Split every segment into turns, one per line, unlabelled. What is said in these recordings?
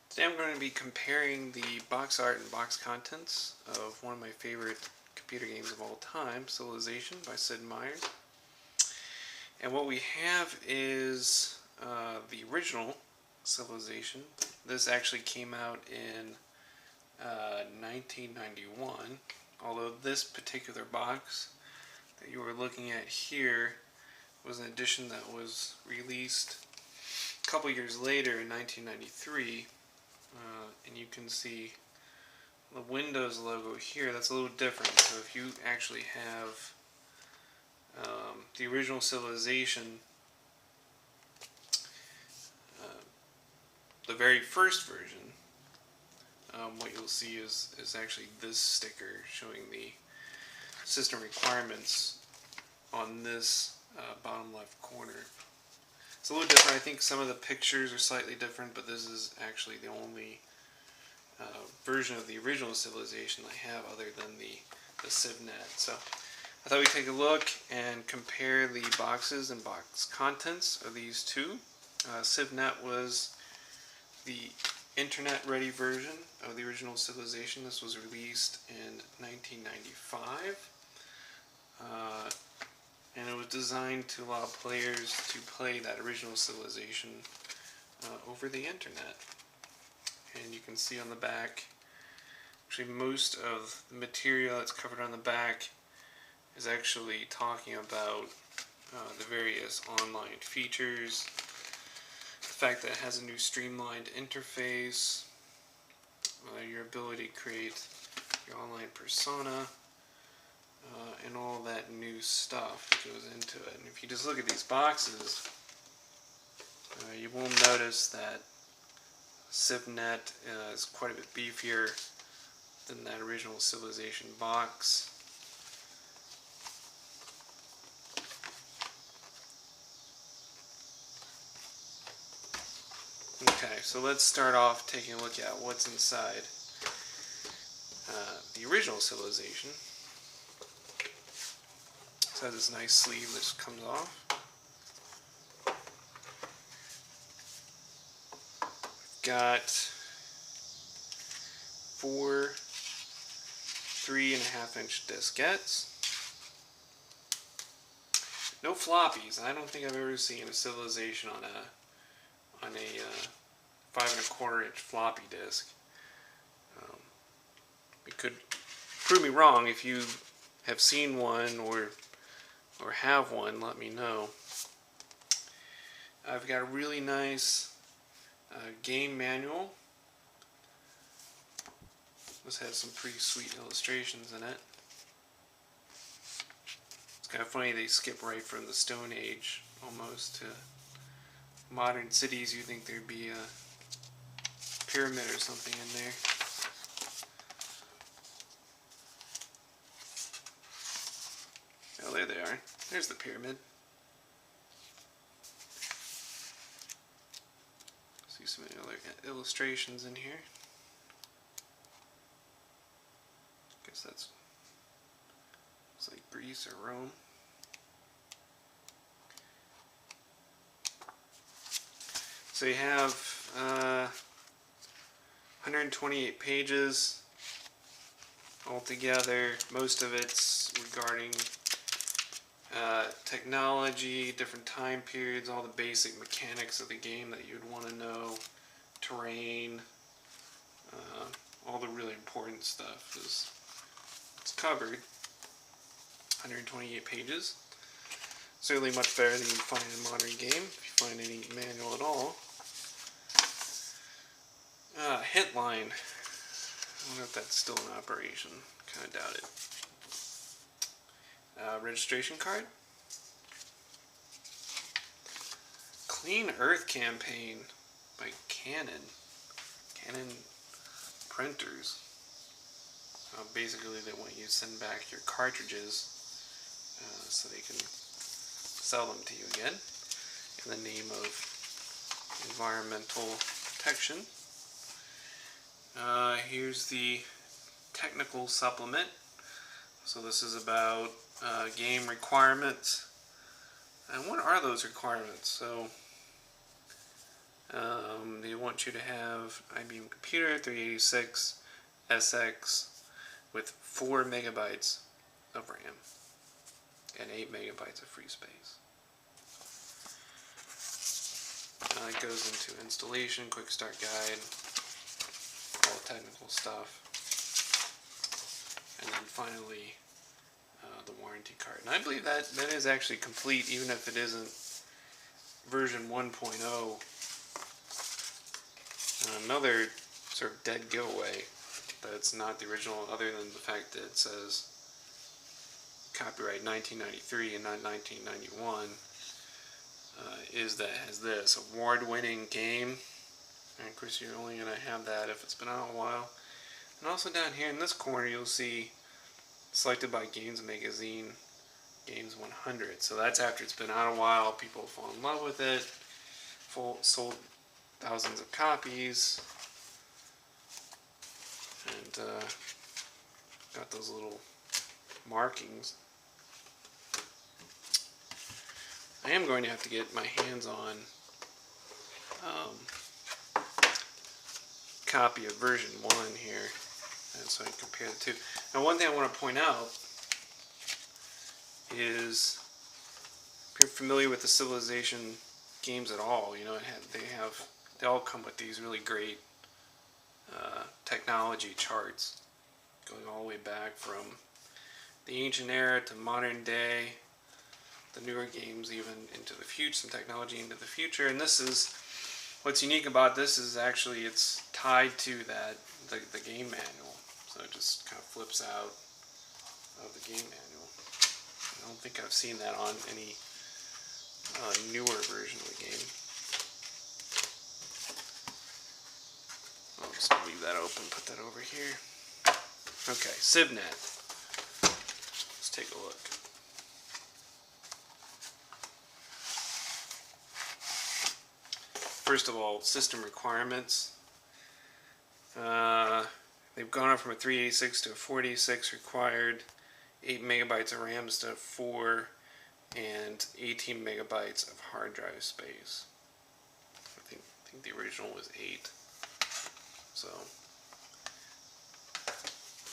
Today I'm going to be comparing the box art and box contents of one of my favorite computer games of all time, Civilization by Sid Meier's. And what we have is the original Civilization. This actually came out in 1991, although this particular box that you were looking at here was an edition that was released a couple years later in 1993. And you can see the Windows logo here. That's a little different. So if you actually have the original Civilization, the very first version, what you'll see is actually this sticker showing the system requirements on this bottom left corner. It's a little different. I think some of the pictures are slightly different, but this is actually the only version of the original Civilization I have other than the CivNet. So I thought we'd take a look and compare the boxes and box contents of these two. CivNet was the internet-ready version of the original Civilization. This was released in 1995. And it was designed to allow players to play that original Civilization over the internet. And you can see on the back, actually most of the material that's covered on the back is actually talking about the various online features, the fact that it has a new streamlined interface, your ability to create your online persona, and all that new stuff that goes into it. And if you just look at these boxes, you will notice that CivNet is quite a bit beefier than that original Civilization box. Okay, so let's start off taking a look at what's inside the original Civilization. It has this nice sleeve that just comes off. Got 4 3.5-inch diskettes. No floppies. I don't think I've ever seen a Civilization on a 5.25-inch floppy disk. You could prove me wrong if you have seen one or have one. Let me know. I've got a really nice game manual. This has some pretty sweet illustrations in it. It's kind of funny they skip right from the Stone Age almost to modern cities. You think there'd be a pyramid or something in there. Oh, there they are. There's the pyramid. See some other illustrations in here. Guess it's like Greece or Rome. So you have 128 pages altogether. Most of it's regarding technology, different time periods, all the basic mechanics of the game that you'd want to know, terrain, all the really important stuff is covered. 128 pages. Certainly much better than you find in a modern game, if you find any manual at all. Hit line. I wonder if that's still in operation. Kind of doubt it. Registration card. Clean Earth Campaign by Canon. Canon printers. Basically, they want you to send back your cartridges so they can sell them to you again in the name of environmental protection. Here's the technical supplement. So this is about game requirements. And what are those requirements? So They want you to have IBM computer 386 SX with 4 megabytes of RAM and 8 megabytes of free space. It goes into installation, quick start guide, all the technical stuff, and then finally the warranty card. And I believe that is actually complete, even if it isn't version 1.0. Another sort of dead giveaway that it's not the original, other than the fact that it says copyright 1993 and not 1991, is that it has this award-winning game. And of course you're only going to have that if it's been out a while. And also down here in this corner you'll see selected by Games Magazine Games 100. So that's after it's been out a while, people fall in love with it, sold thousands of copies, and got those little markings. I am going to have to get my hands on copy of version 1 here, and so I can compare the two. Now, one thing I want to point out is, if you're familiar with the Civilization games at all, you know they all come with these really great technology charts, going all the way back from the ancient era to modern day, the newer games even into the future, some technology into the future. And this is what's unique about this is actually it's tied to the game manual, so it just kind of flips out of the game manual. I don't think I've seen that on any newer version of the game. I'll just leave that open, put that over here. Okay, CivNet. Let's take a look. First of all, system requirements. They've gone up from a 386 to a 486 required, 8 megabytes of RAM instead of 4, and 18 megabytes of hard drive space. I think the original was 8. So,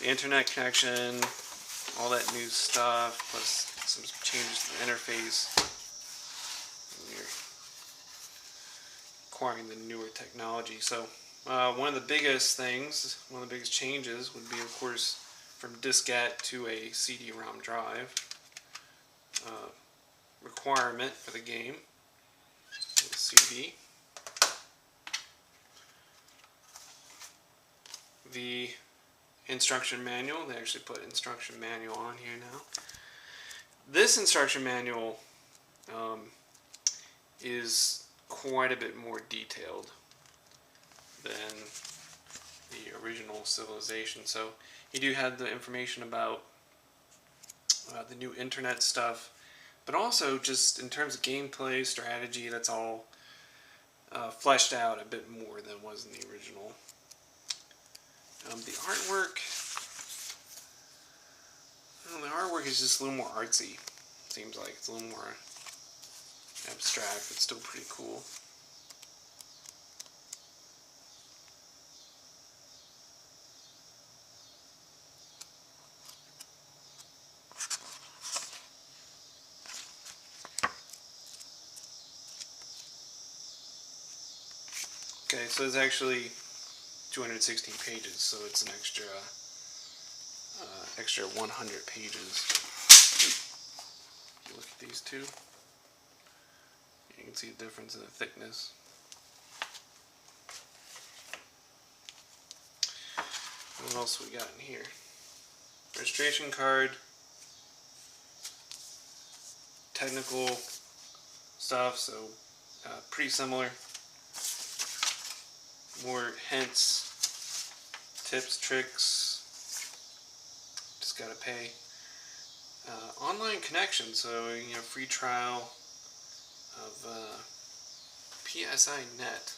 the internet connection, all that new stuff, plus some changes to the interface. We're acquiring the newer technology. So, one of the biggest things, one of the biggest changes would be, of course, from diskette to a CD-ROM drive. Requirement for the game, the CD. The instruction manual, they actually put instruction manual on here now. This instruction manual is quite a bit more detailed than the original Civilization. So you do have the information about the new internet stuff, but also just in terms of gameplay, strategy, that's all fleshed out a bit more than was in the original. The artwork, well, the artwork is just a little more artsy. Seems like it's a little more abstract, but still pretty cool. Okay, so it's actually 216 pages, so it's an extra 100 pages. If you look at these two, you can see the difference in the thickness. What else we got in here? Registration card, technical stuff, so pretty similar. More hints, tips, tricks. Just gotta pay. Online connection, so free trial of PSI.net.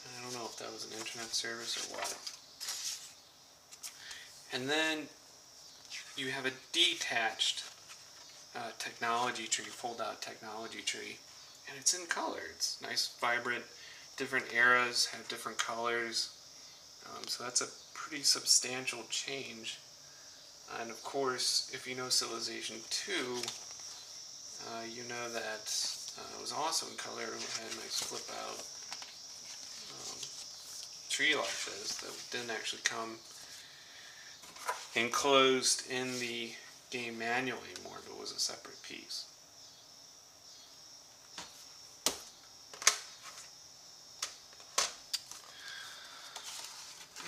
I don't know if that was an internet service or what. And then you have a detached technology tree, fold-out technology tree, and it's in color. It's nice, vibrant. Different eras have different colors. So that's a pretty substantial change. And of course, if you know Civilization 2, you know that it was also in color. It had a nice flip out tree like this that didn't actually come enclosed in the game manual anymore, but was a separate piece.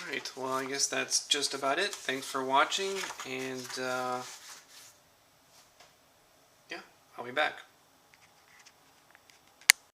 Alright, well I guess that's just about it. Thanks for watching, and yeah, I'll be back.